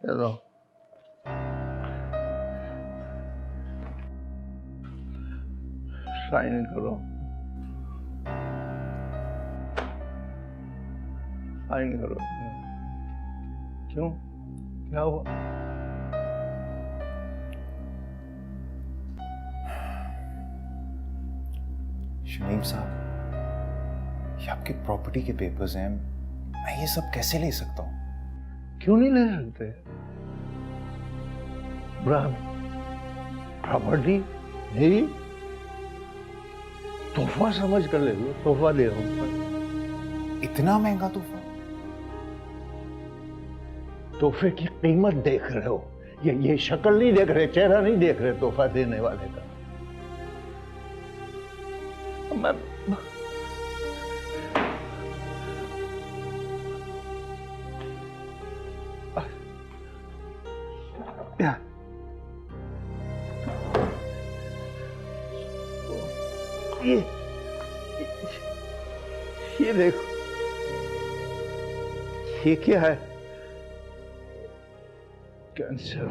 चलो साइन करो, साइन करो। क्यों, क्या हुआ? शमीम साहब, ये आपकी प्रॉपर्टी के पेपर्स हैं, मैं ये सब कैसे ले सकता हूँ? क्यों नहीं ले सकते? प्रॉपर्टी मेरी, तोहफा समझ कर ले लो, तोहफा दे रहा हूं। इतना महंगा तोहफा? तोहफे की कीमत देख रहे हो, ये शक्ल नहीं देख रहे, चेहरा नहीं देख रहे तोहफा देने वाले का। मैं ये देखो, ये क्या है? कैंसर।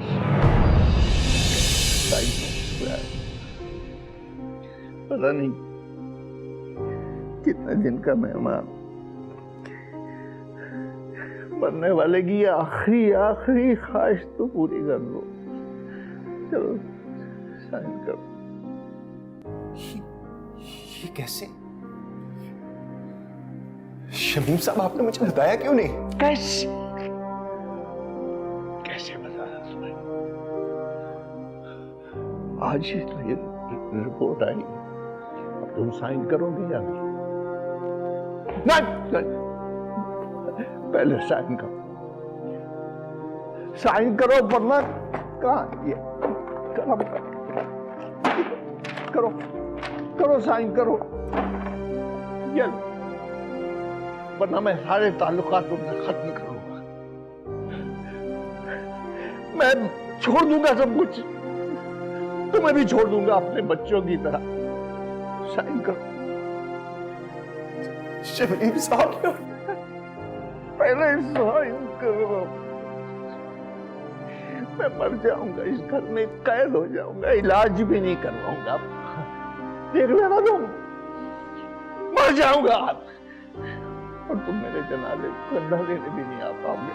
पता नहीं कितने दिन का मेहमान, मरने वाले की आखिरी ख्वाहिश तो पूरी कर लो। चलो साइन करो। ये कैसे? शमीम साहब, आपने मुझे बताया क्यों नहीं? कैसे बताया तुम्हें? आज ही तो ये रिपोर्ट आई, अब तुम साइन करोगे या नहीं? नहीं, पहले साइन करो, साइन करो, वरना कहाँ ये करो साइन करो, ये वरना मैं सारे ताल्लुकात तुमसे खत्म करूंगा। मैं छोड़ दूंगा सब कुछ, तुम्हें भी छोड़ दूंगा अपने बच्चों की तरह। साइन करो। शमीम साहब, पहले साइन करो। मैं मर जाऊंगा, इस घर में कैद हो जाऊंगा, इलाज भी नहीं करवाऊंगा। देख लेना तुम, मर जाऊंगा और तुम मेरे जनाजे कंधा देने भी नहीं आ पाओगे।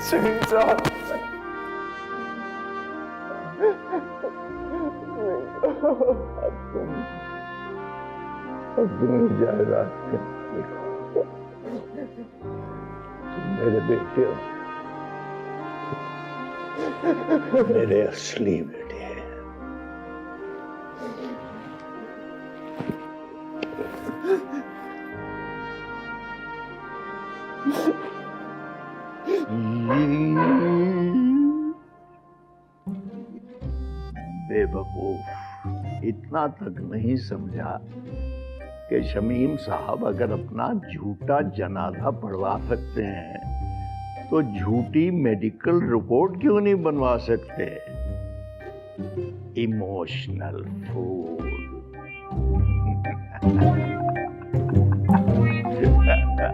शमीम साहब, अब तुम जायदाद के तुम मेरे बेटे हो, मेरे असली बेटे हैं। बेवकूफ, इतना तक नहीं समझा कि शमीम साहब अगर अपना झूठा जनाजा पढ़वा सकते हैं तो झूठी मेडिकल रिपोर्ट क्यों नहीं बनवा सकते? इमोशनल फूल।